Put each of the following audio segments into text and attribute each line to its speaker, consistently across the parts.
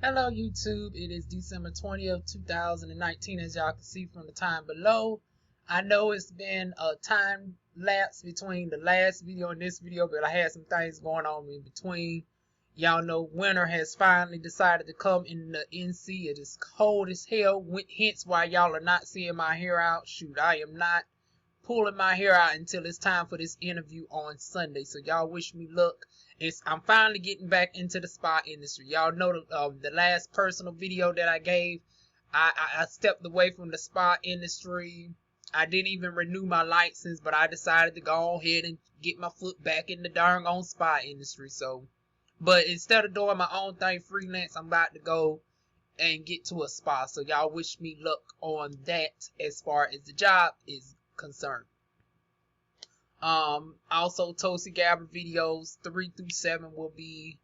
Speaker 1: Hello YouTube, it is December 20th, 2019 as y'all can see from the time below. I know it's been a time lapse between the last video and this video, but I had some things going on in between. Y'all know winter has finally decided to come in the NC. It is cold as hell, hence why y'all are not seeing my hair out. Shoot, I am not pulling my hair out until it's time for this interview on Sunday. So y'all wish me luck. I'm finally getting back into the spa industry. Y'all know the last personal video that I gave, I stepped away from the spa industry. I didn't even renew my license, but I decided to go ahead and get my foot back in the darn on spa industry. So, but instead of doing my own thing freelance, I'm about to go and get to a spa. So y'all wish me luck on that as far as the job is concerned. Also Toasty Gabber videos 3 through 7 will be,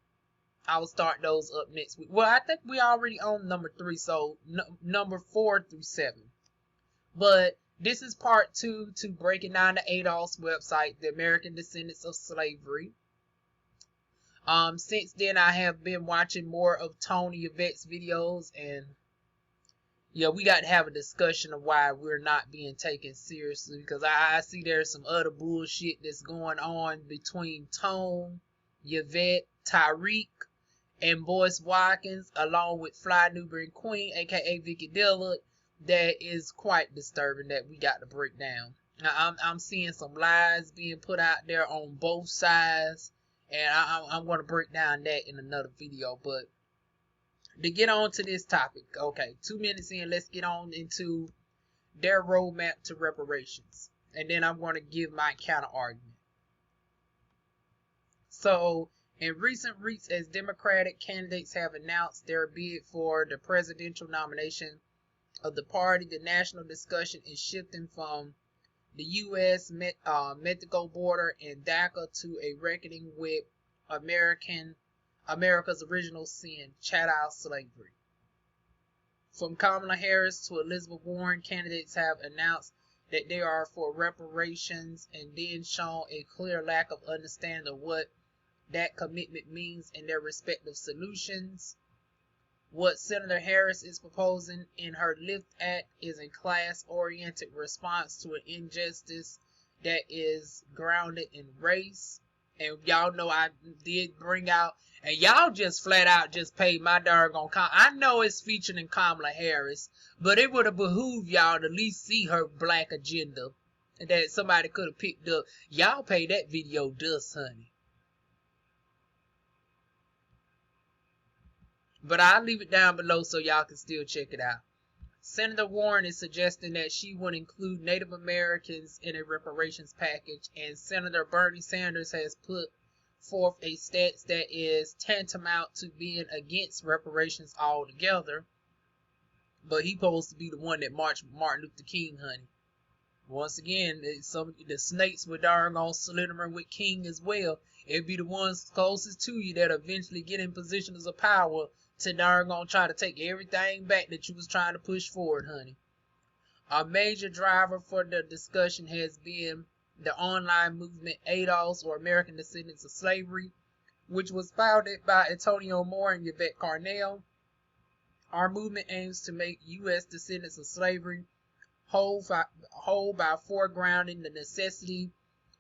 Speaker 1: I'll start those up next week. Well, I think we already on number 3, so number 4 through 7. But this is part 2 to breaking down the ADOS website, the American Descendants of Slavery. Since then I have been watching more of Tony Yvette's videos, and yeah, we got to have a discussion of why we're not being taken seriously, because I see there's some other bullshit that's going on between Tone, Yvette, Tyreek, and Boyce Watkins, along with Fly Newberry Queen, aka Vicky Dillard, that is quite disturbing that we got to break down. Now, I'm seeing some lies being put out there on both sides, and I'm going to break down that in another video, but to get on to this topic, okay, 2 minutes in, let's get on into their roadmap to reparations. And then I'm going to give my counter argument. So, in recent weeks, as Democratic candidates have announced their bid for the presidential nomination of the party, the national discussion is shifting from the U.S. Mexico border and DACA to a reckoning with America's original sin, chattel slavery. From Kamala Harris to Elizabeth Warren, candidates have announced that they are for reparations and then shown a clear lack of understanding of what that commitment means in their respective solutions. What Senator Harris is proposing in her LIFT Act is a class-oriented response to an injustice that is grounded in race. And y'all know I did bring out, and y'all just flat out just paid my doggone I know it's featured in Kamala Harris, but it would have behooved y'all to at least see her black agenda that somebody could have picked up. Y'all pay that video dust, honey. But I'll leave it down below so y'all can still check it out. Senator Warren is suggesting that she would include Native Americans in a reparations package, and Senator Bernie Sanders has put forth a stance that is tantamount to being against reparations altogether. But he's supposed to be the one that marched with Martin Luther King, honey. Once again, the snakes were darn on slithering with King as well. It'd be the ones closest to you that eventually get in positions of power to darn gonna try to take everything back that you was trying to push forward, honey. A major driver for the discussion has been the online movement ADOS, or American Descendants of Slavery, which was founded by Antonio Moore and Yvette Carnell. Our movement aims to make U.S. descendants of slavery whole by foregrounding the necessity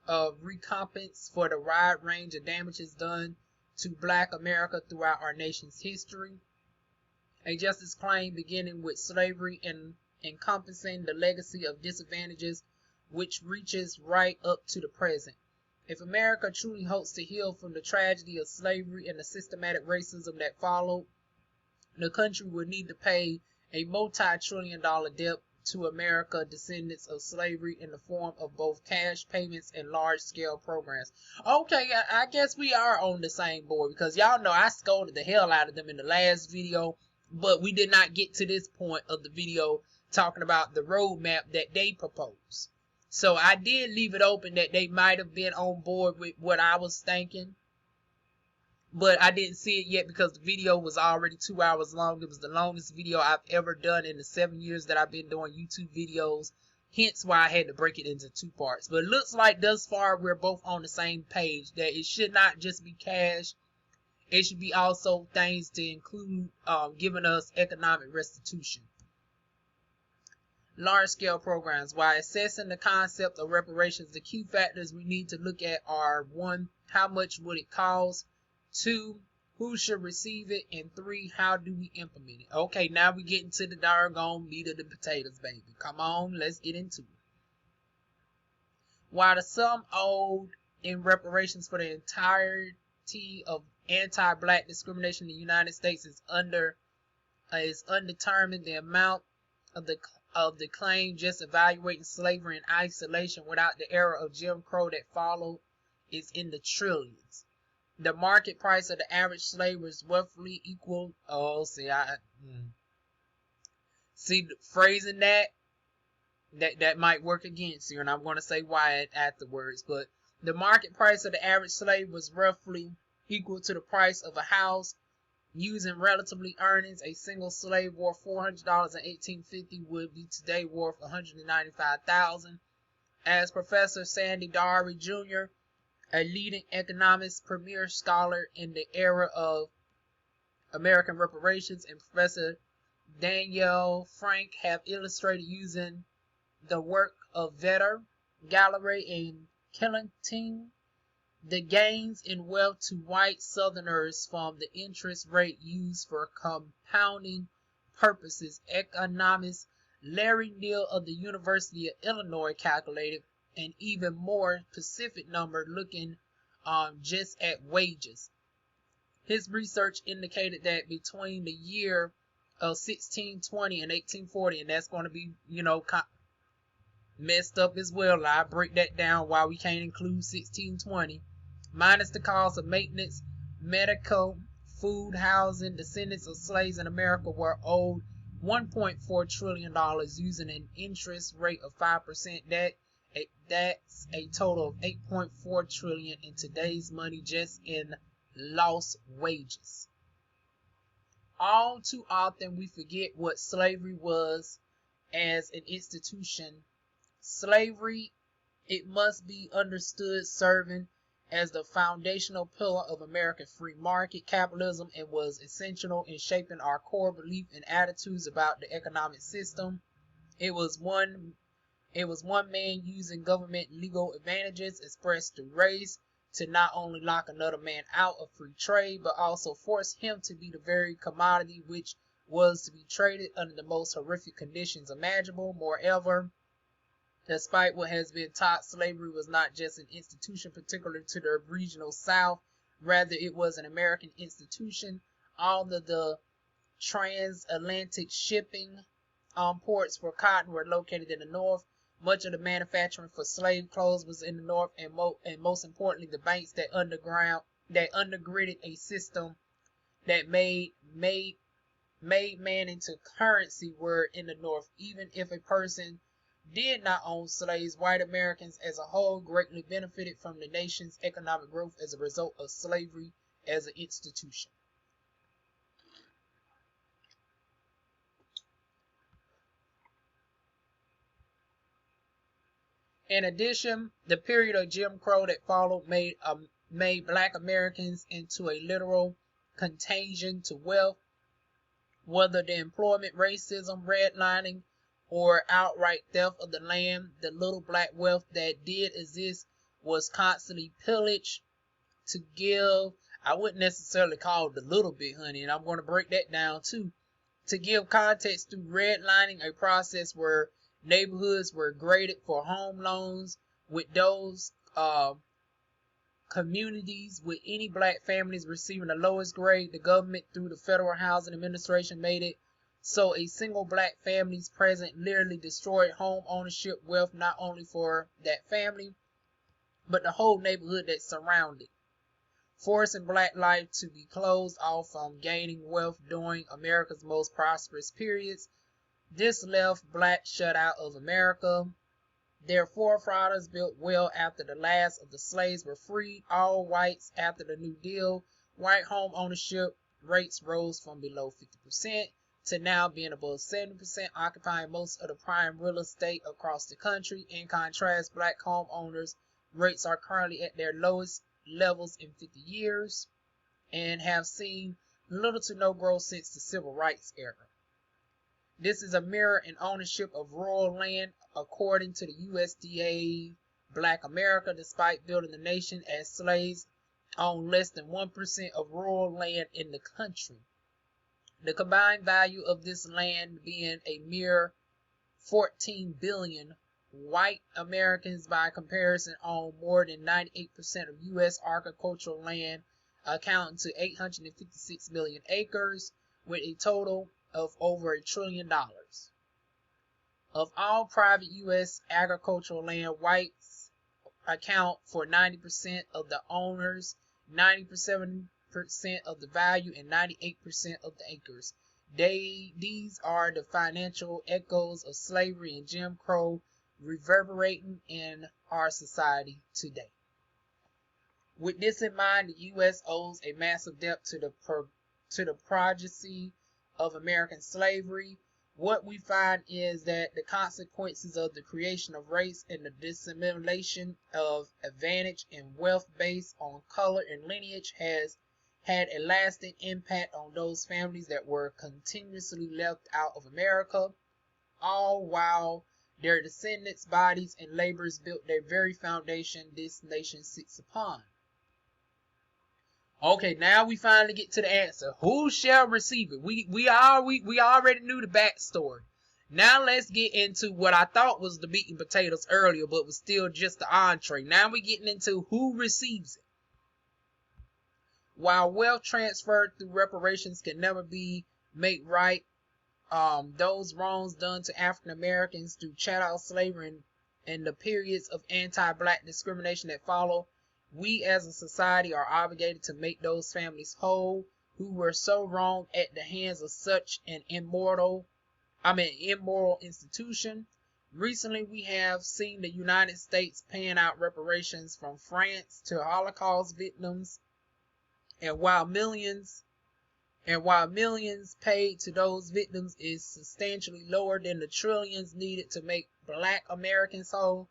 Speaker 1: of recompense for the wide range of damages done to Black America throughout our nation's history. A justice claim beginning with slavery and encompassing the legacy of disadvantages which reaches right up to the present. If America truly hopes to heal from the tragedy of slavery and the systematic racism that followed, the country would need to pay a multi-trillion-dollar debt to America descendants of slavery in the form of both cash payments and large-scale programs. Okay, I guess we are on the same board, because y'all know I scolded the hell out of them in the last video, but we did not get to this point of the video talking about the roadmap that they proposed. So I did leave it open that they might have been on board with what I was thinking, but I didn't see it yet because the video was already 2 hours long. It was the longest video I've ever done in the 7 years that I've been doing YouTube videos. Hence why I had to break it into 2 parts. But it looks like thus far we're both on the same page, that it should not just be cash. it should be also things to include giving us economic restitution. Large-scale programs. While assessing the concept of reparations, the key factors we need to look at are 1, how much would it cost? 2, who should receive it? And 3, how do we implement it? Okay, now we get into the doggone meat of the potatoes, baby. Come on, let's get into it. While the sum owed in reparations for the entirety of anti-black discrimination in the United States is undetermined, the amount of the claim, just evaluating slavery in isolation without the era of Jim Crow that followed, is in the trillions. The market price of the average slave was roughly equal. See, phrasing that might work against you, and I'm going to say why afterwards. But the market price of the average slave was roughly equal to the price of a house. Using relatively earnings, a single slave worth $400 in 1850 would be today worth $195,000. As Professor Sandy Darby Jr., a leading economist, premier scholar in the era of American reparations, and Professor Danielle Frank have illustrated using the work of Vedder, Galloway, and Killington, the gains in wealth to white Southerners from the interest rate used for compounding purposes. Economist Larry Neal of the University of Illinois calculated an even more specific number looking just at wages. His research indicated that between the year of 1620 and 1840, and that's going to be, messed up as well. I'll break that down why we can't include 1620. Minus the cost of maintenance, medical, food, housing, descendants of slaves in America were owed $1.4 trillion using an interest rate of 5%. That's a total of $8.4 trillion in today's money just in lost wages. All too often we forget what slavery was as an institution. Slavery, it must be understood, serving as the foundational pillar of American free market capitalism, and was essential in shaping our core belief and attitudes about the economic system. It was one man using government legal advantages expressed through race to not only lock another man out of free trade, but also force him to be the very commodity which was to be traded under the most horrific conditions imaginable. Moreover, despite what has been taught, slavery was not just an institution particular to the regional South. Rather, it was an American institution. All of the transatlantic shipping ports for cotton were located in the North. Much of the manufacturing for slave clothes was in the North, and most importantly, the banks that undergirded a system that made man into currency were in the North. Even if a person did not own slaves, white Americans as a whole greatly benefited from the nation's economic growth as a result of slavery as an institution. In addition, the period of Jim Crow that followed made black Americans into a literal contagion to wealth. Whether the employment, racism, redlining, or outright theft of the land, the little black wealth that did exist was constantly pillaged. To give, I wouldn't necessarily call it the little bit, honey, and I'm going to break that down too. To give context, through redlining, a process where neighborhoods were graded for home loans, with those communities with any black families receiving the lowest grade, the government through the Federal Housing Administration made it so a single black family's presence literally destroyed home ownership wealth, not only for that family, but the whole neighborhood that surrounded, forcing black life to be closed off from gaining wealth during America's most prosperous periods. This left blacks shut out of America. Their forefathers built well after the last of the slaves were freed. All whites after the New Deal. White home ownership rates rose from below 50% to now being above 70%, occupying most of the prime real estate across the country. In contrast, black home owners rates are currently at their lowest levels in 50 years. and have seen little to no growth since the Civil Rights era. This is a mirror in ownership of rural land, according to the USDA. Black America, despite building the nation as slaves, owned less than 1% of rural land in the country. The combined value of this land being a mere 14 billion, white Americans by comparison own more than 98% of U.S. agricultural land, accounting to 856 million acres, with a total of over $1 trillion. Of all private U.S. agricultural land, whites account for 90% of the owners, 97% of the value, and 98% of the acres. These are the financial echoes of slavery and Jim Crow reverberating in our society today. With this in mind, the U.S. owes a massive debt to the progeny of American slavery. What we find is that the consequences of the creation of race and the dissemination of advantage and wealth based on color and lineage has had a lasting impact on those families that were continuously left out of America, all while their descendants' bodies and labors built their very foundation this nation sits upon. Okay, now we finally get to the answer. Who shall receive it? We already knew the backstory. Now let's get into what I thought was the meat and potatoes earlier, but was still just the entree. Now we're getting into who receives it. While wealth transferred through reparations can never be made right, those wrongs done to African Americans through chattel slavery and the periods of anti-black discrimination that follow, we as a society are obligated to make those families whole who were so wronged at the hands of such an immoral institution. Recently, we have seen the United States paying out reparations from France to Holocaust victims, and while millions paid to those victims is substantially lower than the trillions needed to make Black Americans whole,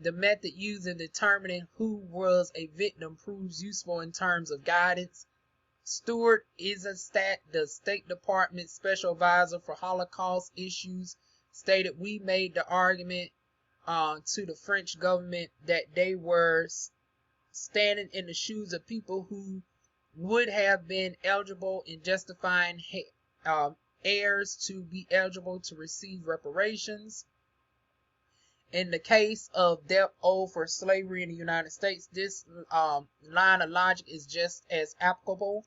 Speaker 1: the method used in determining who was a victim proves useful in terms of guidance. Stuart Esenstadt, the State Department Special Advisor for Holocaust issues, stated, "We made the argument to the French government that they were standing in the shoes of people who would have been eligible in justifying heirs to be eligible to receive reparations. In the case of debt owed for slavery in the United States, this line of logic is just as applicable.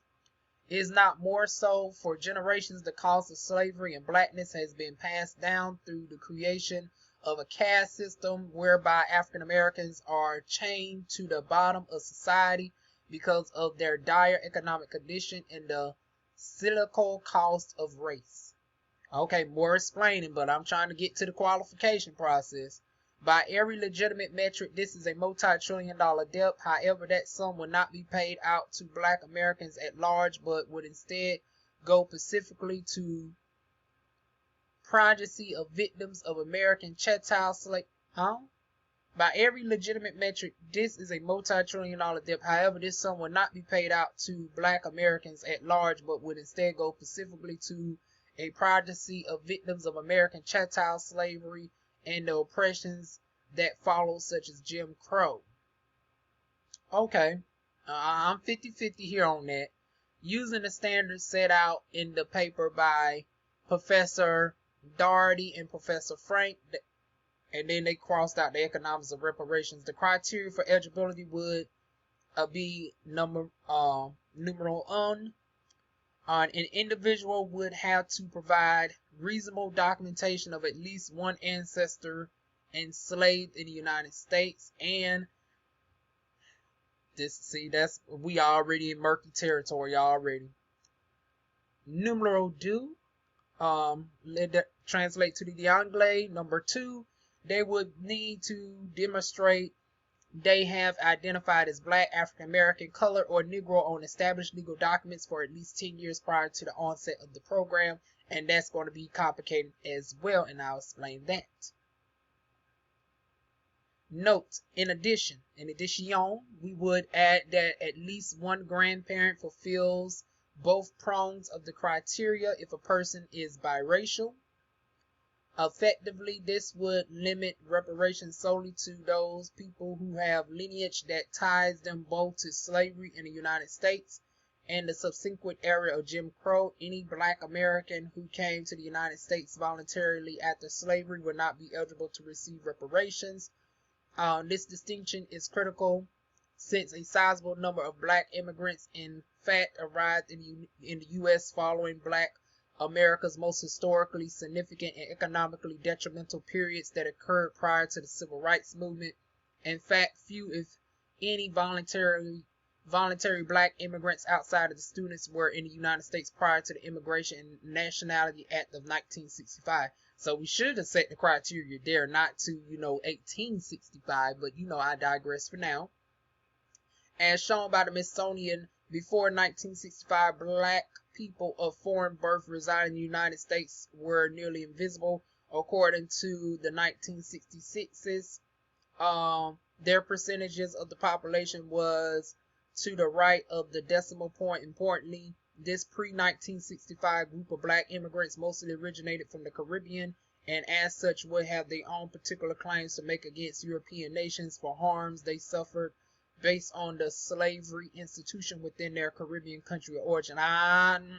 Speaker 1: Is not more so. For generations, the cost of slavery and blackness has been passed down through the creation of a caste system whereby African Americans are chained to the bottom of society because of their dire economic condition and the cyclical cost of race." Okay, more explaining, but I'm trying to get to the qualification process. By every legitimate metric, this is a multi-trillion-dollar debt. However, that sum will not be paid out to Black Americans at large, but would instead go specifically to progeny of victims of American chattel slavery. By every legitimate metric, this is a multi-trillion-dollar debt. However, this sum will not be paid out to Black Americans at large, but would instead go specifically to a progeny of victims of American chattel slavery and the oppressions that follow, such as Jim Crow. Okay, I'm 50-50 here on that. Using the standards set out in the paper by Professor Doherty and Professor Frank, and then they crossed out the economics of reparations. The criteria for eligibility would be numeral un. An individual would have to provide reasonable documentation of at least one ancestor enslaved in the United States, and we already in murky territory already. Numeral deux, let that translate to the Anglais. Number 2, they would need to demonstrate they have identified as Black, African American, color, or Negro on established legal documents for at least 10 years prior to the onset of the program, and that's going to be complicated as well, and I'll explain that. Note, in addition, we would add that at least one grandparent fulfills both prongs of the criteria if a person is biracial. Effectively, this would limit reparations solely to those people who have lineage that ties them both to slavery in the United States and the subsequent era of Jim Crow. Any black American who came to the United States voluntarily after slavery would not be eligible to receive reparations. This distinction is critical since a sizable number of black immigrants in fact arrived in the U.S. following black America's most historically significant and economically detrimental periods that occurred prior to the Civil Rights Movement. In fact, few, if any, voluntary black immigrants outside of the students were in the United States prior to the Immigration and Nationality Act of 1965. So we should have set the criteria there, not to, 1865, but, I digress for now. As shown by the Smithsonian, before 1965, black people of foreign birth residing in the United States were nearly invisible. According to the 1966 census, their percentages of the population was to the right of the decimal point. Importantly, this pre-1965 group of black immigrants mostly originated from the Caribbean, and as such would have their own particular claims to make against European nations for harms they suffered based on the slavery institution within their Caribbean country of origin. I'm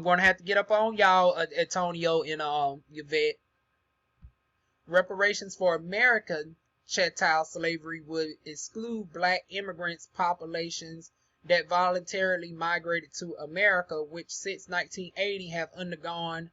Speaker 1: going to have to get up on y'all, Antonio and Yvette. Reparations for American chattel slavery would exclude black immigrants populations that voluntarily migrated to America, which since 1980 have undergone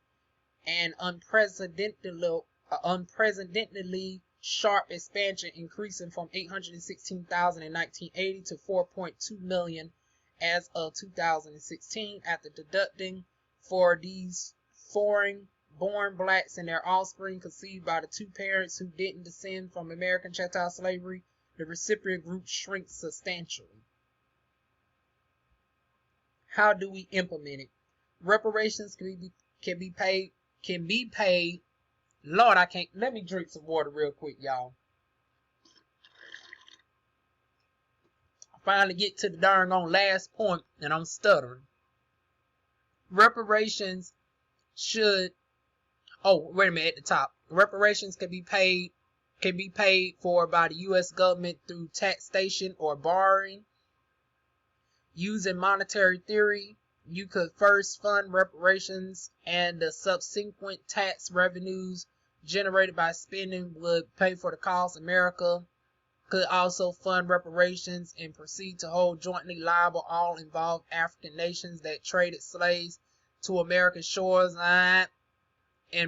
Speaker 1: an unprecedentedly sharp expansion, increasing from 816,000 in 1980 to 4.2 million as of 2016. After deducting for these foreign-born blacks and their offspring conceived by the two parents who didn't descend from American chattel slavery, the recipient group shrinks substantially. How do we implement it? Reparations can be paid. Lord, let me drink some water real quick, y'all. I finally get to the darn on last point, and I'm stuttering. Reparations should, wait a minute, at the top. Reparations can be paid for by the U.S. government through taxation or borrowing. Using monetary theory, you could first fund reparations, and the subsequent tax revenues generated by spending would pay for the cost. America could also fund reparations and proceed to hold jointly liable all involved African nations that traded slaves to American shores en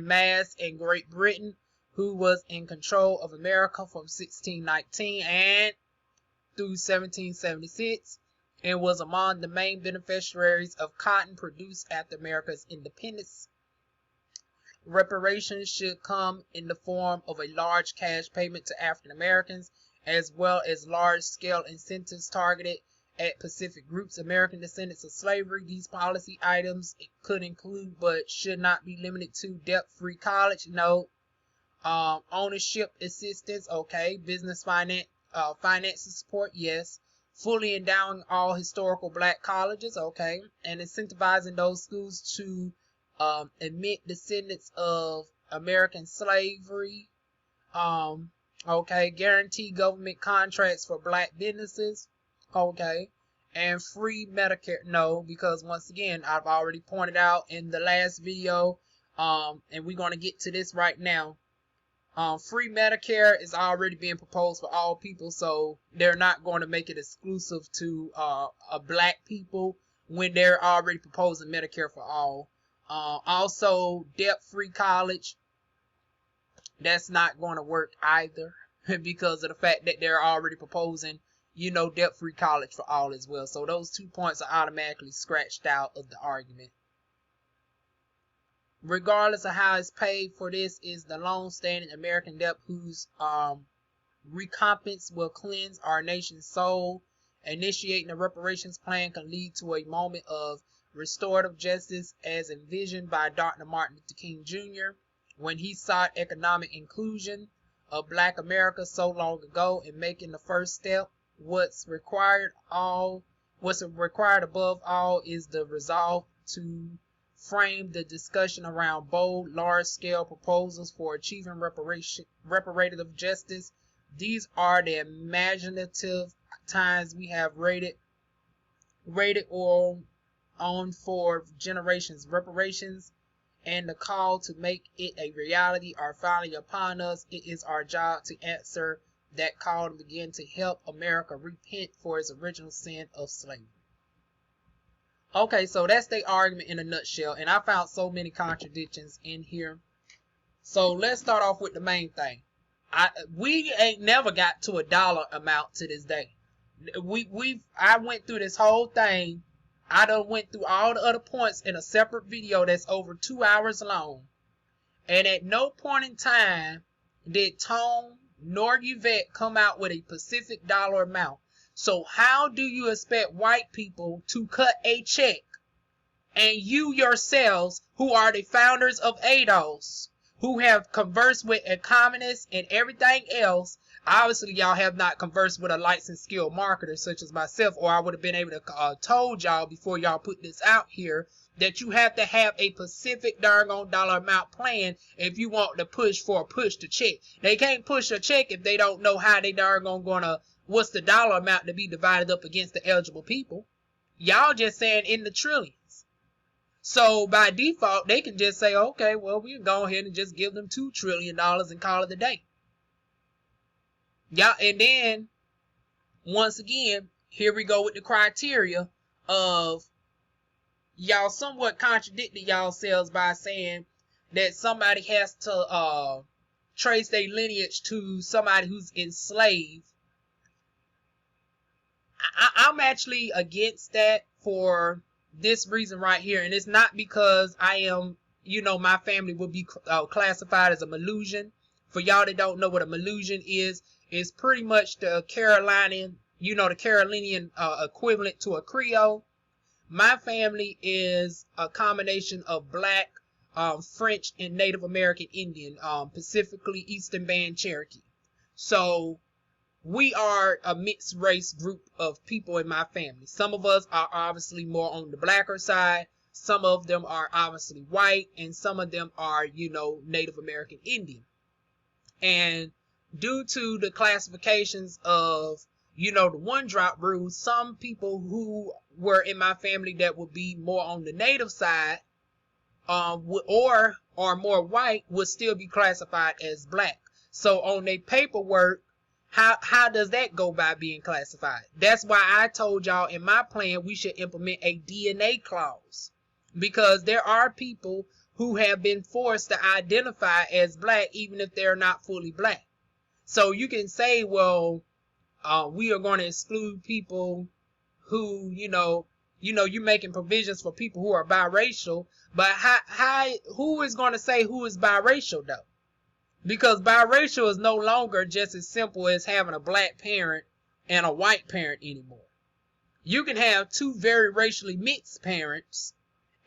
Speaker 1: masse in Great Britain, who was in control of America from 1619 and through 1776, and was among the main beneficiaries of cotton produced after America's independence. Reparations should come in the form of a large cash payment to African Americans, as well as large-scale incentives targeted at Pacific groups, American descendants of slavery. These policy items could include, but should not be limited to, debt-free college, ownership assistance, business finances support, yes, fully endowing all historical black colleges, and incentivizing those schools to admit descendants of American slavery, guarantee government contracts for black businesses, and free Medicare. No, because once again, I've already pointed out in the last video, and we're going to get to this right now. Free Medicare is already being proposed for all people, so they're not going to make it exclusive to black people when they're already proposing Medicare for all. Also, debt-free college, that's not going to work either because of the fact that they're already proposing, debt-free college for all as well. So those 2 points are automatically scratched out of the argument. Regardless of how it's paid for, this is the long-standing American debt whose recompense will cleanse our nation's soul. Initiating a reparations plan can lead to a moment of restorative justice as envisioned by Dr. Martin Luther King Jr. when he sought economic inclusion of Black America so long ago and making the first step. What's required above all is the resolve to frame the discussion around bold, large-scale proposals for achieving reparative justice. These are the imaginative times we have rated on for generations. Reparations and the call to make it a reality are finally upon us. It is our job to answer that call and begin to help America repent for its original sin of slavery. Okay, so that's the argument in a nutshell, and I found so many contradictions in here. So let's start off with the main thing. We ain't never got to a dollar amount to this day. I went through this whole thing. I done went through all the other points in a separate video that's over 2 hours long. And at no point in time did Tone nor Yvette come out with a specific dollar amount. So how do you expect white people to cut a check, and you yourselves, who are the founders of ADOS, who have conversed with economists and everything else? Obviously, y'all have not conversed with a licensed skilled marketer such as myself, or I would have been able to told y'all before y'all put this out here that you have to have a specific darn dollar amount plan if you want to push to check. They can't push a check if they don't know how they darn gonna what's the dollar amount to be divided up against the eligible people. Y'all just saying in the trillions. So by default, they can just say, okay, well, we can go ahead and just give them $2 trillion and call it a day. Yeah, and then once again, here we go with the criteria of y'all somewhat contradicted yourselves by saying that somebody has to trace their lineage to somebody who's enslaved. I'm actually against that for this reason right here, and it's not because I am, my family would be classified as a Melusian. For y'all that don't know what a Melusian is pretty much the Carolinian, the Carolinian equivalent to a Creole. My family is a combination of Black, French, and Native American Indian, specifically Eastern Band Cherokee. So we are a mixed race group of people in my family. Some of us are obviously more on the blacker side. Some of them are obviously white, and some of them are, Native American Indian. And due to the classifications of, the one drop rule, some people who were in my family that would be more on the native side, or more white, would still be classified as Black. So on their paperwork, how does that go by being classified? That's why I told y'all in my plan we should implement a DNA clause, because there are people who have been forced to identify as Black even if they're not fully Black. So you can say, well, we are going to exclude people who, you're making provisions for people who are biracial, but who is going to say who is biracial though? Because biracial is no longer just as simple as having a Black parent and a white parent anymore. You can have two very racially mixed parents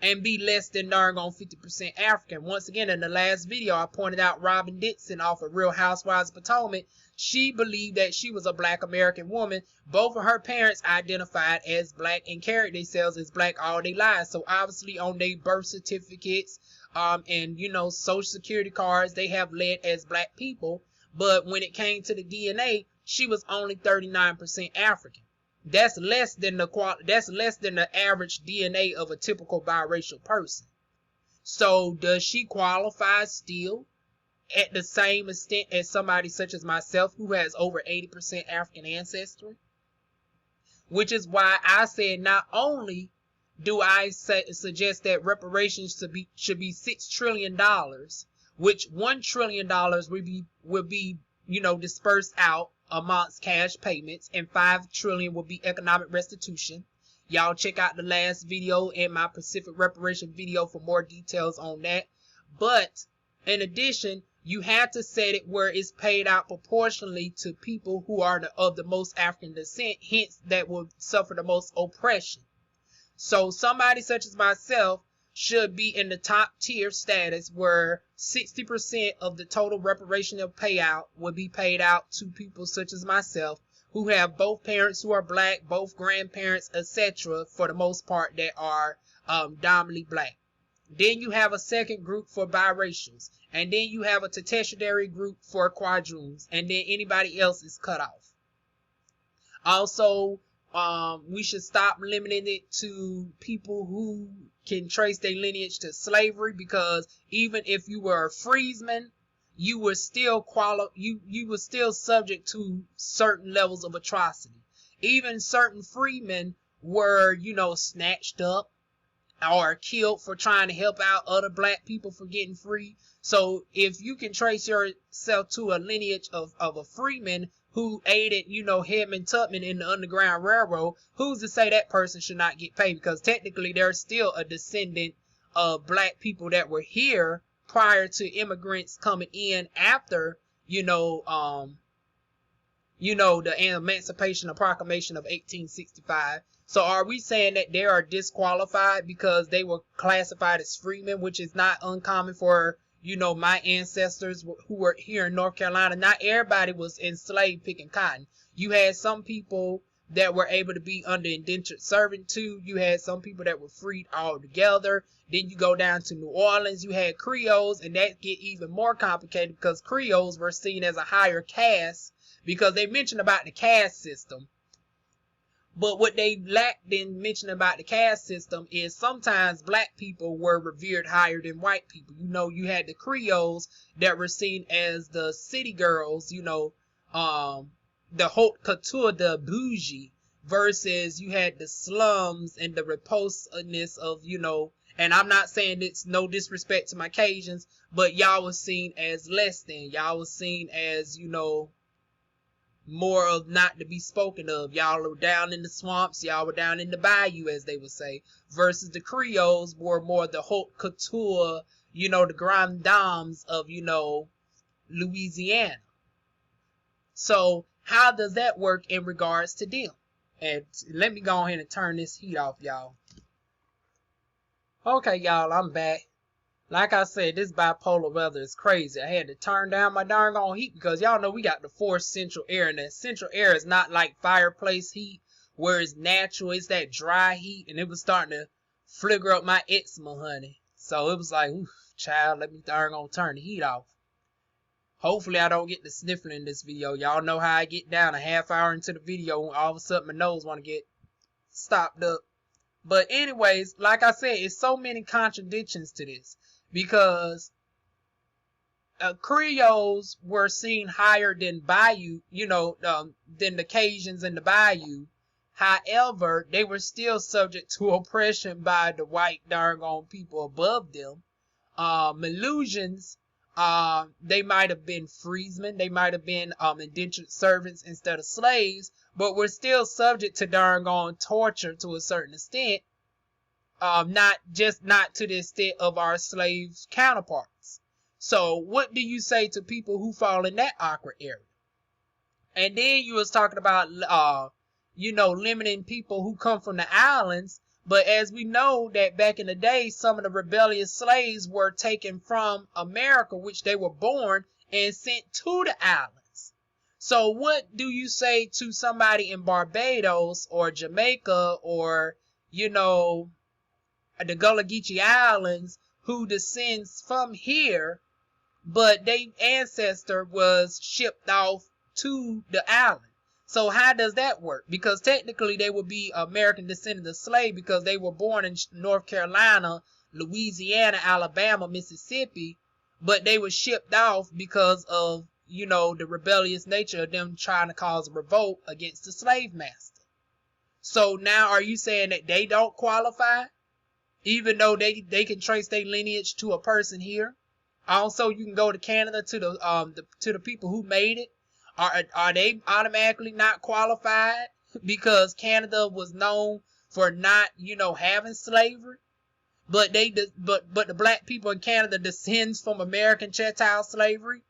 Speaker 1: and be less than darn on 50% African. Once again, in the last video, I pointed out Robin Dixon off of Real Housewives of Potomac. She believed that she was a Black American woman. Both of her parents identified as Black and carried themselves as Black all their lives. So obviously on their birth certificates, and social security cards, they have led as Black people. But when it came to the DNA, she was only 39% African. That's less than the average DNA of a typical biracial person. So does she qualify still at the same extent as somebody such as myself who has over 80% African ancestry? Which is why I said not only do I suggest that reparations should be $6 trillion, which $1 trillion will be dispersed out amongst cash payments, and $5 trillion will be economic restitution. Y'all check out the last video and my Pacific reparation video for more details on that. But in addition, you have to set it where it's paid out proportionally to people who are of the most African descent, hence that will suffer the most oppression. So somebody such as myself should be in the top tier status where 60% of the total reparational payout would be paid out to people such as myself who have both parents who are black, both grandparents, etc., for the most part that are dominantly black. Then you have a second group for biracials, and then you have a tertiary group for quadroons, and then anybody else is cut off. Also, we should stop limiting it to people who can trace their lineage to slavery, because even if you were a freedman, you were still you were still subject to certain levels of atrocity. Even certain freedmen were, snatched up or killed for trying to help out other black people for getting free. So if you can trace yourself to a lineage of a freeman who aided, Headman Tubman in the Underground Railroad, who's to say that person should not get paid? Because technically they're still a descendant of black people that were here prior to immigrants coming in after, the Emancipation and Proclamation of 1865. So are we saying that they are disqualified because they were classified as freemen, which is not uncommon for, my ancestors who were here in North Carolina? Not everybody was enslaved picking cotton. You had some people that were able to be under indentured servitude. You had some people that were freed altogether. Then you go down to New Orleans, you had Creoles, and that get even more complicated because Creoles were seen as a higher caste because they mentioned about the caste system. But what they lacked in mentioning about the caste system is sometimes black people were revered higher than white people. You had the Creoles that were seen as the city girls, the haute couture, the bougie, versus you had the slums and the repulsiveness of, and I'm not saying it's no disrespect to my Cajuns, but y'all was seen as less than. Y'all was seen as, more of not to be spoken of. Y'all were down in the swamps, y'all were down in the bayou, as they would say, versus the Creoles were more the haute couture, the grand dames of, Louisiana. So how does that work in regards to them? And let me go ahead and turn this heat off, y'all. Okay, y'all, I'm back. Like I said, this bipolar weather is crazy. I had to turn down my darn on heat because y'all know we got the forced central air, and that central air is not like fireplace heat where it's natural. It's that dry heat, and it was starting to flicker up my eczema, honey. So it was like, oof, child, let me darn on turn the heat off. Hopefully I don't get the sniffling in this video. Y'all know how I get down a half hour into the video when all of a sudden my nose want to get stopped up. But anyways, like I said, it's so many contradictions to this. Because Creoles were seen higher than Bayou, than the Cajuns in the Bayou. However, they were still subject to oppression by the white darn people above them. Melusians, they might have been freedmen, they might have been indentured servants instead of slaves, but were still subject to darn torture to a certain extent. Not to the extent of our slave counterparts. So what do you say to people who fall in that awkward area? And then you was talking about, limiting people who come from the islands. But as we know that back in the day, some of the rebellious slaves were taken from America, which they were born, and sent to the islands. So what do you say to somebody in Barbados or Jamaica or, the Gullah Geechee Islands who descends from here, but their ancestor was shipped off to the island? So how does that work? Because technically they would be American descendants of slave because they were born in North Carolina, Louisiana, Alabama, Mississippi, but they were shipped off because of, the rebellious nature of them trying to cause a revolt against the slave master. So now are you saying that they don't qualify? Even though they can trace their lineage to a person here. Also, you can go to Canada to the people who made it. Are they automatically not qualified because Canada was known for not having slavery? But the black people in Canada descends from American chattel slavery.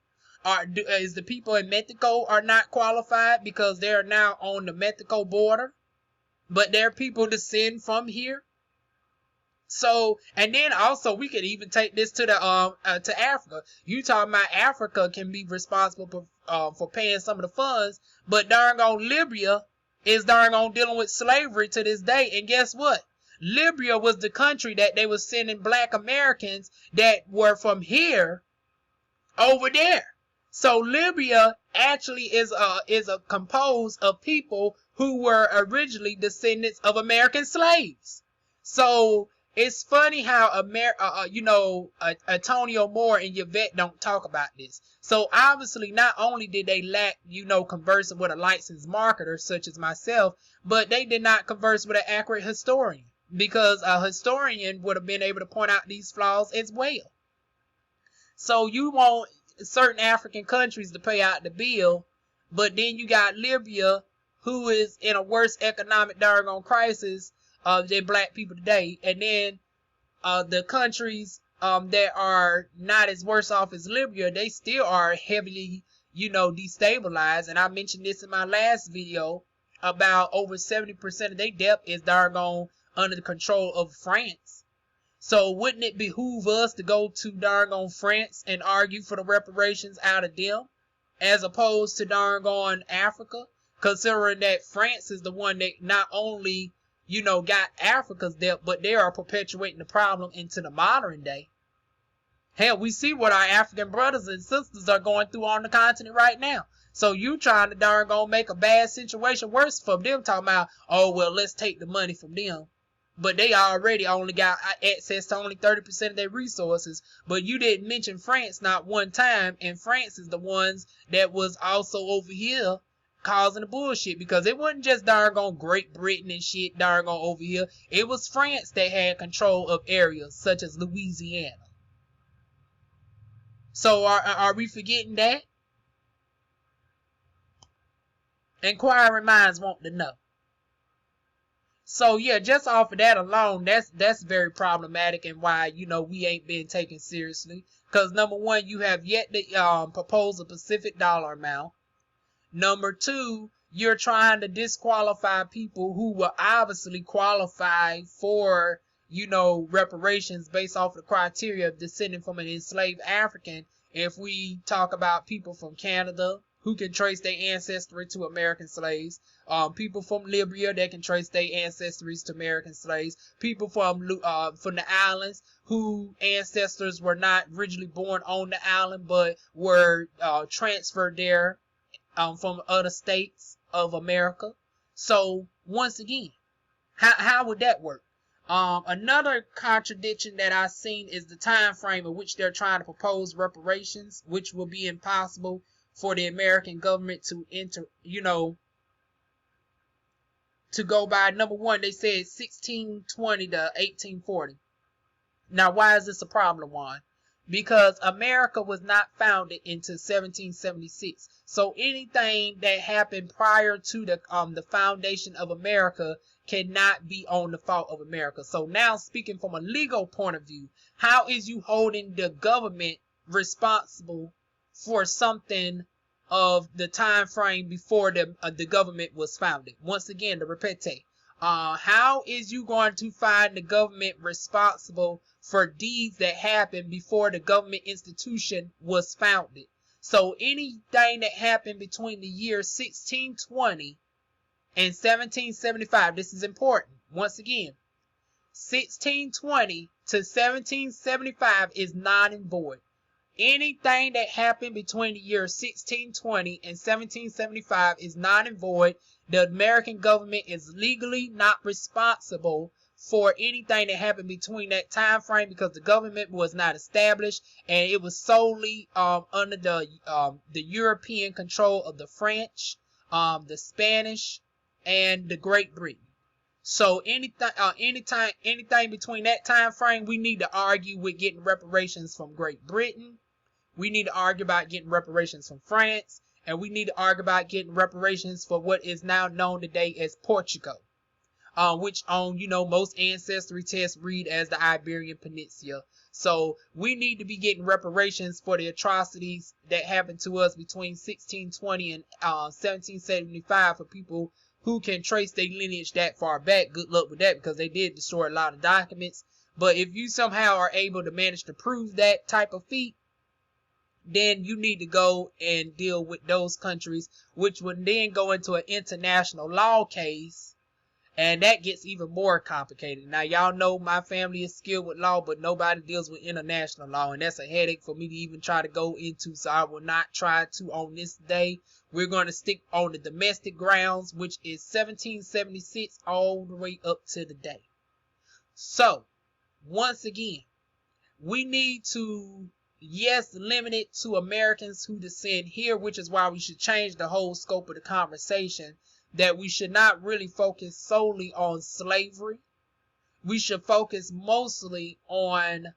Speaker 1: Is the people in Mexico are not qualified because they are now on the Mexico border, but their people descend from here? So, and then also we could even take this to the to Africa. You talking about Africa can be responsible for paying some of the funds, but darn on Libya is darn on dealing with slavery to this day. And guess what? Libya was the country that they were sending black Americans that were from here over there. So Libya actually is a composed of people who were originally descendants of American slaves. So it's funny how Antonio Moore and Yvette don't talk about this. So obviously, not only did they lack, conversing with a licensed marketer such as myself, but they did not converse with an accurate historian, because a historian would have been able to point out these flaws as well. So you want certain African countries to pay out the bill, but then you got Libya, who is in a worse economic doggone crisis than black people today, and then the countries that are not as worse off as Libya, they still are heavily, destabilized. And I mentioned this in my last video about over 70% of their debt is doggone under the control of France. So wouldn't it behoove us to go to doggone France and argue for the reparations out of them, as opposed to doggone Africa, considering that France is the one that not only got Africa's debt, but they are perpetuating the problem into the modern day. Hell, we see what our African brothers and sisters are going through on the continent right now. So you trying to darn gonna make a bad situation worse for them, talking about, oh, well, let's take the money from them. But they already only got access to only 30% of their resources. But you didn't mention France not one time, and France is the ones that was also over here causing the bullshit, because it wasn't just darn on Great Britain and shit darn on over here. It was France that had control of areas such as Louisiana. So are we forgetting that? Inquiring minds want to know. So yeah, just off of that alone, that's very problematic, and why we ain't been taken seriously. Because number one, you have yet to propose a specific dollar amount. Number two, you're trying to disqualify people who will obviously qualify for, reparations based off the criteria of descending from an enslaved African. If we talk about people from Canada who can trace their ancestry to American slaves, people from Libya that can trace their ancestries to American slaves, people from the islands whose ancestors were not originally born on the island but were transferred there from other states of America. So once again, how would that work? Another contradiction that I've seen is the time frame in which they're trying to propose reparations, which will be impossible for the American government to to go by. Number one, they said 1620 to 1840. Now, why is this a problem, Juan? Because America was not founded until 1776. So anything that happened prior to the foundation of America cannot be on the fault of America. So now, speaking from a legal point of view, how is you holding the government responsible for something of the time frame before the government was founded? Once again, to repeat, how is you going to find the government responsible for deeds that happened before the government institution was founded? So anything that happened between the year 1620 and 1775, this is important. Once again, 1620 to 1775 is non and void. Anything that happened between the year 1620 and 1775 is non and void. The American government is legally not responsible for anything that happened between that time frame, because the government was not established, and it was solely under the European control of the French, the Spanish, and the Great Britain. So anything between that time frame, we need to argue with getting reparations from Great Britain. We need to argue about getting reparations from France, and we need to argue about getting reparations for what is now known today as Portugal, which on most ancestry tests read as the Iberian Peninsula. So we need to be getting reparations for the atrocities that happened to us between 1620 and 1775 for people who can trace their lineage that far back. Good luck with that, because they did destroy a lot of documents. But if you somehow are able to manage to prove that type of feat, then you need to go and deal with those countries, which would then go into an international law case, and that gets even more complicated. Now, y'all know my family is skilled with law, but nobody deals with international law, and that's a headache for me to even try to go into, so I will not try to on this day. We're going to stick on the domestic grounds, which is 1776 all the way up to the day. So, once again, we need to, yes, limit it to Americans who descend here, which is why we should change the whole scope of the conversation, that we should not really focus solely on slavery. We should focus mostly on,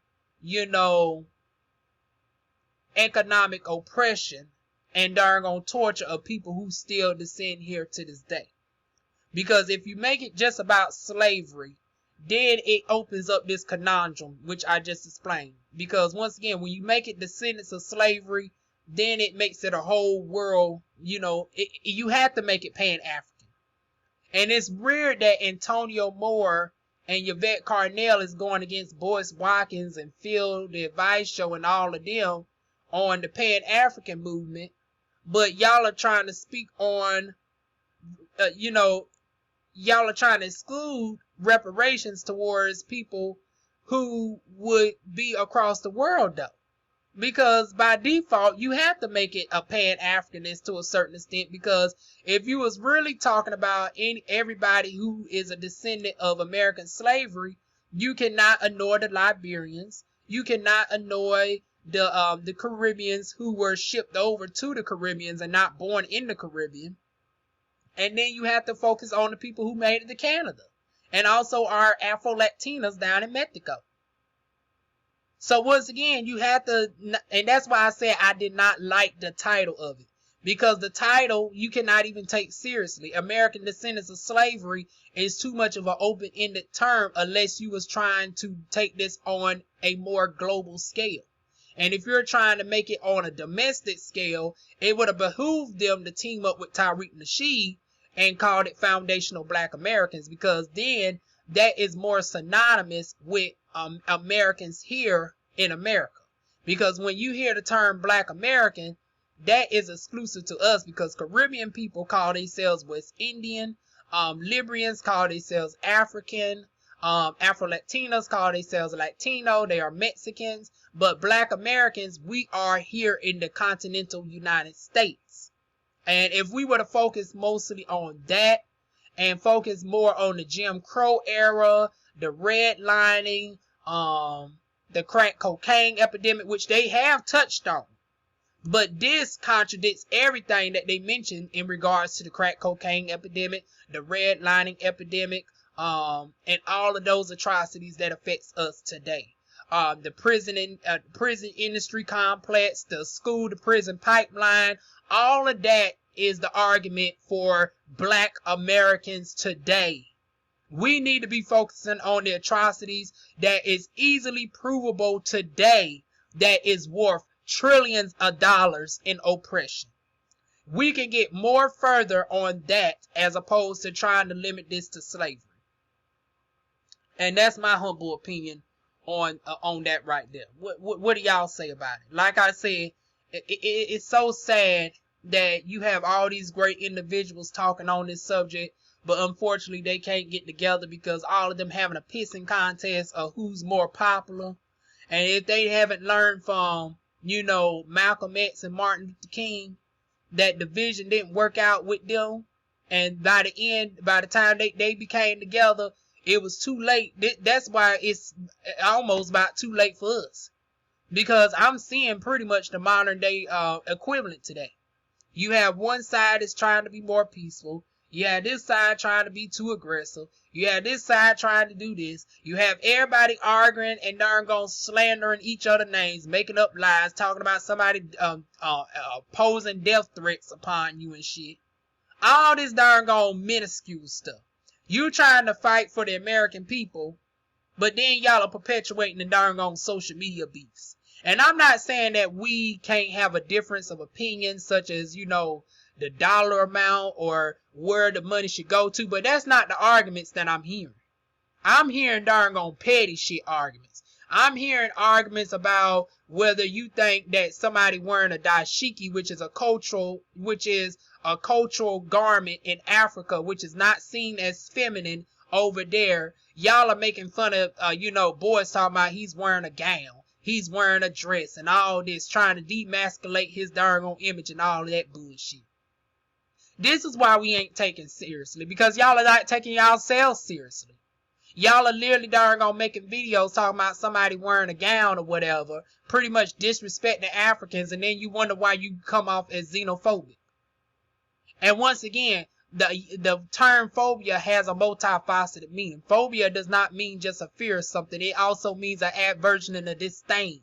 Speaker 1: economic oppression and on torture of people who still descend here to this day. Because if you make it just about slavery, then it opens up this conundrum, which I just explained. Because once again, when you make it descendants of slavery, then it makes it a whole world, you have to make it Pan-African. And it's weird that Antonio Moore and Yvette Carnell is going against Boyce Watkins and Phil the Advice Show and all of them on the Pan-African movement. But y'all are trying to speak on, y'all are trying to exclude reparations towards people who would be across the world, though. Because by default, you have to make it a Pan-Africanist to a certain extent, because if you was really talking about everybody who is a descendant of American slavery, you cannot annoy the Liberians, you cannot annoy the Caribbeans who were shipped over to the Caribbeans and not born in the Caribbean. And then you have to focus on the people who made it to Canada, and also our Afro-Latinas down in Mexico. So once again, you have to, and that's why I said I did not like the title of it. Because the title, you cannot even take seriously. American Descendants of Slavery is too much of an open-ended term unless you was trying to take this on a more global scale. And if you're trying to make it on a domestic scale, it would have behooved them to team up with Tariq Nasheed and called it Foundational Black Americans, because then that is more synonymous with Americans here in America. Because when you hear the term Black American, that is exclusive to us, because Caribbean people call themselves West Indian, Libyans call themselves African, Afro-Latinos call themselves Latino, they are Mexicans, but Black Americans, we are here in the continental United States. And if we were to focus mostly on that, and focus more on the Jim Crow era, the redlining, the crack cocaine epidemic, which they have touched on. But this contradicts everything that they mentioned in regards to the crack cocaine epidemic, the redlining epidemic, and all of those atrocities that affects us today. The prison industry complex, the school to prison pipeline, all of that is the argument for Black Americans today. We need to be focusing on the atrocities that is easily provable today, that is worth trillions of dollars in oppression. We can get more further on that as opposed to trying to limit this to slavery. And that's my humble opinion on that right there. What do y'all say about it? Like I said, it's so sad that you have all these great individuals talking on this subject, but unfortunately they can't get together because all of them having a pissing contest of who's more popular. And if they haven't learned from, Malcolm X and Martin Luther King, that division didn't work out with them, and by the time they became together, it was too late. That's why it's almost about too late for us, because I'm seeing pretty much the modern day equivalent to that. You have one side that's trying to be more peaceful. You have this side trying to be too aggressive. You have this side trying to do this. You have everybody arguing and darn gone slandering each other's names, making up lies, talking about somebody posing death threats upon you and shit. All this darn gone minuscule stuff. You trying to fight for the American people, but then y'all are perpetuating the darn gone social media beefs. And I'm not saying that we can't have a difference of opinion, such as, the dollar amount or where the money should go to, but that's not the arguments that I'm hearing. I'm hearing darn on petty shit arguments. I'm hearing arguments about whether you think that somebody wearing a dashiki, which is a cultural garment in Africa, which is not seen as feminine over there. Y'all are making fun of, boys talking about he's wearing a gown, he's wearing a dress, and all this, trying to demasculate his darn on image and all that bullshit. This is why we ain't taken seriously, because y'all are not taking yourselves seriously. Y'all are literally darn on making videos talking about somebody wearing a gown or whatever, pretty much disrespecting Africans, and then you wonder why you come off as xenophobic. And once again, the term phobia has a multifaceted meaning. Phobia does not mean just a fear of something. It also means an aversion and a disdain.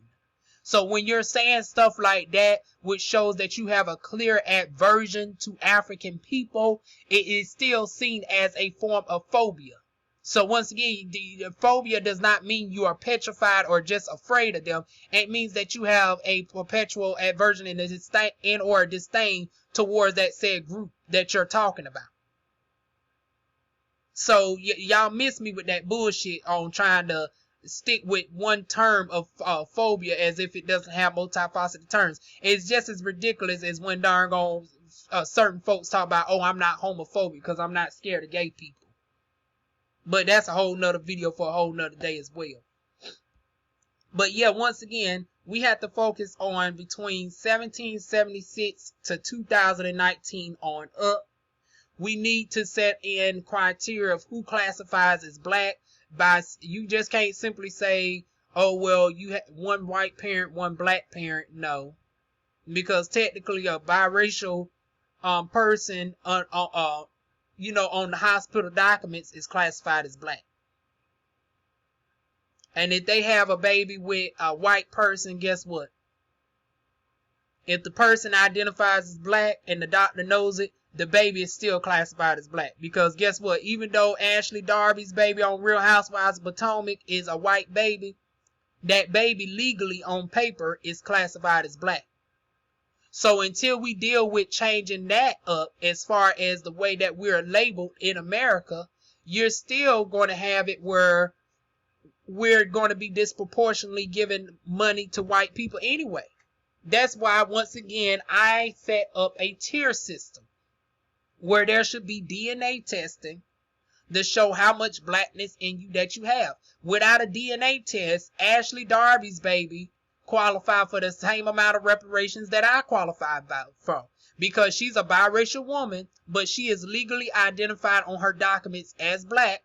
Speaker 1: So when you're saying stuff like that, which shows that you have a clear aversion to African people, it is still seen as a form of phobia. So once again, the phobia does not mean you are petrified or just afraid of them. It means that you have a perpetual aversion and a disdain towards that said group that you're talking about. So y'all miss me with that bullshit on trying to stick with one term of phobia as if it doesn't have multifaceted terms. It's just as ridiculous as when darn on certain folks talk about, oh, I'm not homophobic because I'm not scared of gay people. But that's a whole nother video for a whole nother day as well. But yeah, once again, we have to focus on between 1776 to 2019 on up. We need to set in criteria of who classifies as black. You just can't simply say, oh, well, you have one white parent, one black parent. No. Because technically a biracial person on the hospital documents is classified as black. And if they have a baby with a white person, guess what? If the person identifies as black and the doctor knows it, the baby is still classified as black. Because guess what? Even though Ashley Darby's baby on Real Housewives of Potomac is a white baby, that baby legally on paper is classified as black. So until we deal with changing that up as far as the way that we're labeled in America, you're still going to have it where we're going to be disproportionately giving money to white people anyway. That's why, once again, I set up a tier system where there should be DNA testing to show how much blackness in you that you have. Without a DNA test, Ashley Darby's baby qualify for the same amount of reparations that I qualify from, because she's a biracial woman, but she is legally identified on her documents as black.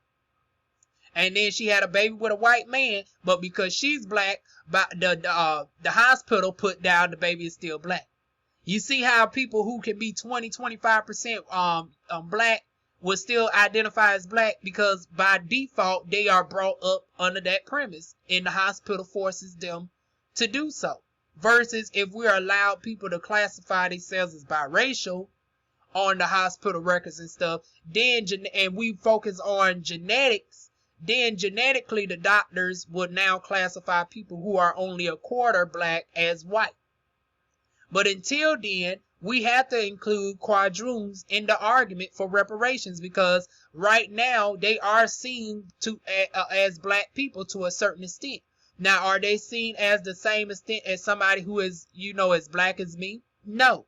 Speaker 1: And then she had a baby with a white man, but because she's black, the hospital put down the baby is still black. You see how people who can be 20-25% black will still identify as black, because by default they are brought up under that premise and the hospital forces them to do so. Versus if we're allowed people to classify themselves as biracial on the hospital records and stuff, and we focus on genetics, then genetically the doctors would now classify people who are only a quarter black as white. But until then, we have to include quadroons in the argument for reparations, because right now they are seen as black people to a certain extent. Now, are they seen as the same extent as somebody who is, as black as me? No.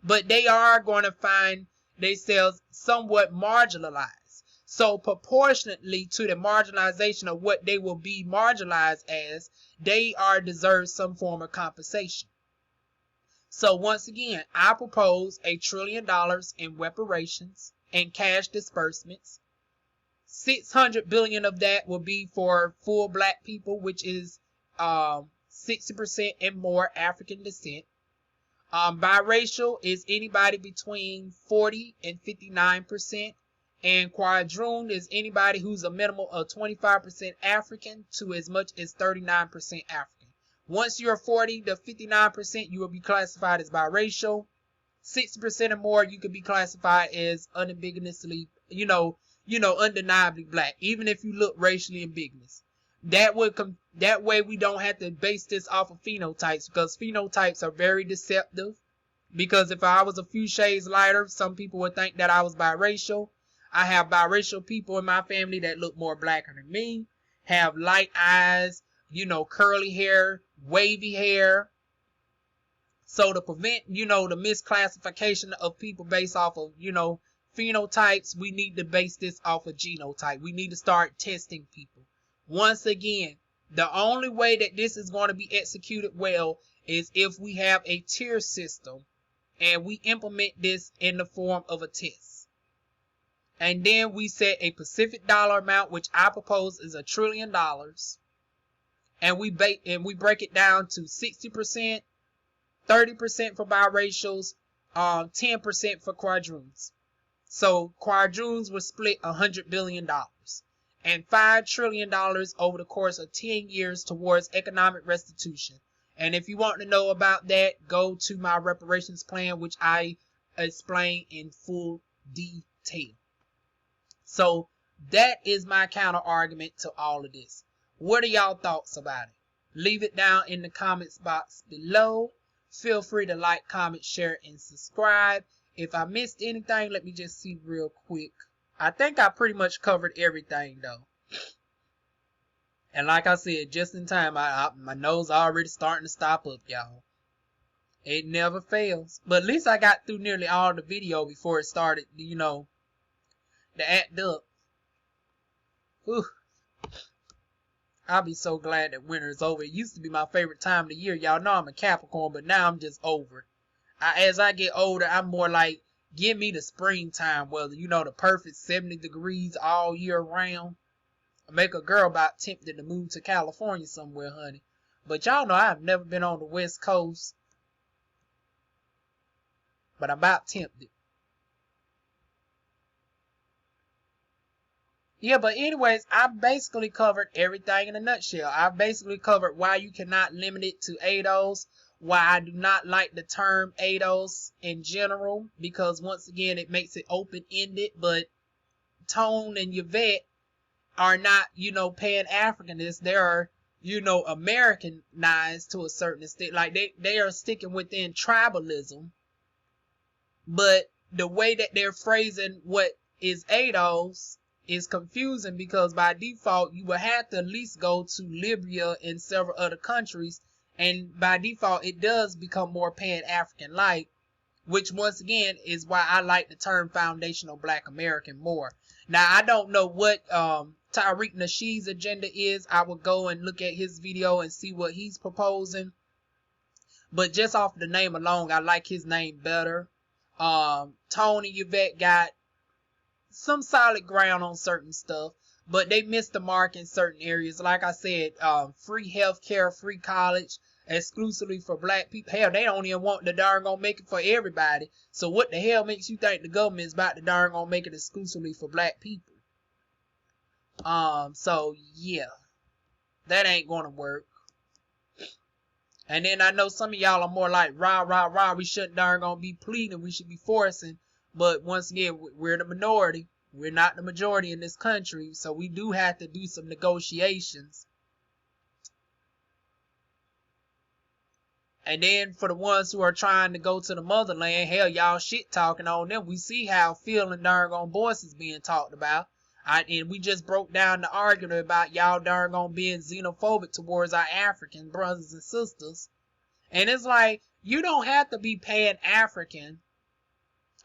Speaker 1: But they are going to find themselves somewhat marginalized. So proportionately to the marginalization of what they will be marginalized as, they deserve some form of compensation. So once again, I propose $1 trillion in reparations and cash disbursements. 600 billion of that will be for full black people, which is 60% and more African descent. Biracial is anybody between 40 and 59%, and quadroon is anybody who's a minimum of 25% African to as much as 39% African. Once you're 40 to 59%, you will be classified as biracial. 60% or more, you could be classified as unambiguously, undeniably black, even if you look racially ambiguous. That way we don't have to base this off of phenotypes, because phenotypes are very deceptive. Because if I was a few shades lighter, some people would think that I was biracial. I have biracial people in my family that look more blacker than me, have light eyes, curly hair, wavy hair. So to prevent, the misclassification of people based off of, phenotypes, we need to base this off of genotype. We need to start testing people. Once again, the only way that this is going to be executed well is if we have a tier system and we implement this in the form of a test. And then we set a specific dollar amount, which I propose is $1 trillion. And we break it down to 60%, 30% for biracials, 10% for quadroons. So quadroons will split $100 billion and $5 trillion over the course of 10 years towards economic restitution. And if you want to know about that, go to my reparations plan, which I explain in full detail. So that is my counter argument to all of this. What are y'all thoughts about it? Leave it down in the comments box below. Feel free to like, comment, share, and subscribe. If I missed anything, let me just see real quick. I think I pretty much covered everything though. And like I said, just in time, my nose already starting to stop up, y'all. It never fails. But at least I got through nearly all the video before it started, to act up. Whew. I'll be so glad that winter is over. It used to be my favorite time of the year. Y'all know I'm a Capricorn, but now I'm just over it. As I get older, I'm more like, give me the springtime weather. The perfect 70 degrees all year round. Make a girl about tempted to move to California somewhere, honey. But y'all know I've never been on the West Coast. But I'm about tempted. Yeah, but anyways, I basically covered everything in a nutshell. I basically covered why you cannot limit it to ADOS, why I do not like the term ADOS in general, because once again, it makes it open-ended, but Tone and Yvette are not, Pan-Africanists. They are, Americanized to a certain extent. Like, they are sticking within tribalism, but the way that they're phrasing what is ADOS is confusing, because by default you will have to at least go to Libya and several other countries, and by default it does become more Pan-African like, which once again is why I like the term foundational Black American more. Now I don't know what Tariq Nasheed's agenda is. I will go and look at his video and see what he's proposing, but just off the name alone, I like his name better. Tony Yvette got some solid ground on certain stuff, but they missed the mark in certain areas. Like I said, free healthcare, free college, exclusively for Black people. Hell, they don't even want the darn gonna make it for everybody. So what the hell makes you think the government is about to darn gonna make it exclusively for Black people? So yeah, that ain't gonna work. And then I know some of y'all are more like, rah, we shouldn't darn gonna be pleading, we should be forcing. But once again, we're the minority. We're not the majority in this country. So we do have to do some negotiations. And then for the ones who are trying to go to the motherland, hell, y'all shit talking on them. We see how Phil and darn gone boys is being talked about. And we just broke down the argument about y'all darn gone being xenophobic towards our African brothers and sisters. And it's like, you don't have to be Pan-African.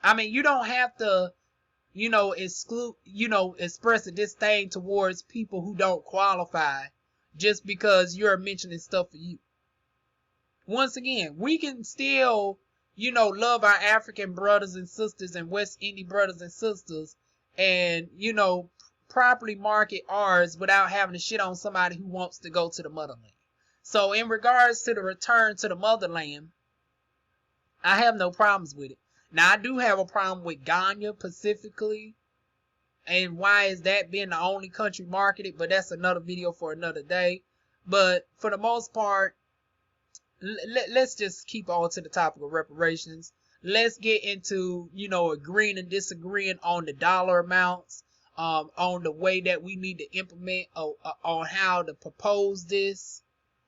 Speaker 1: I mean, you don't have to, express a disdain towards people who don't qualify just because you're mentioning stuff for you. Once again, we can still, love our African brothers and sisters and West Indian brothers and sisters and, properly market ours without having to shit on somebody who wants to go to the motherland. So in regards to the return to the motherland, I have no problems with it. Now, I do have a problem with Ghana specifically, and why is that being the only country marketed, but that's another video for another day. But for the most part, let's just keep on to the topic of reparations. Let's get into, agreeing and disagreeing on the dollar amounts, on the way that we need to implement, on how to propose this,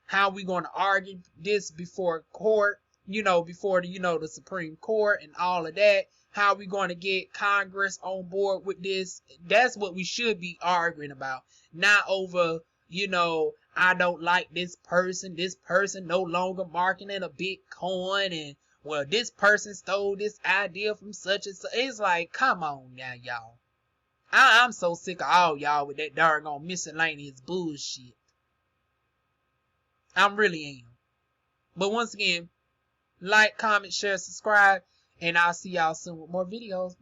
Speaker 1: how we going to argue this before court. Before the Supreme Court and all of that, How are we going to get Congress on board with this? That's what we should be arguing about. Not over, I don't like this person no longer marketing a Bitcoin, and well, this person stole this idea from such and such. It's like, come on now, y'all. I'm so sick of all y'all with that darn miscellaneous bullshit. I really am. But once again, like, comment, share, subscribe, and I'll see y'all soon with more videos.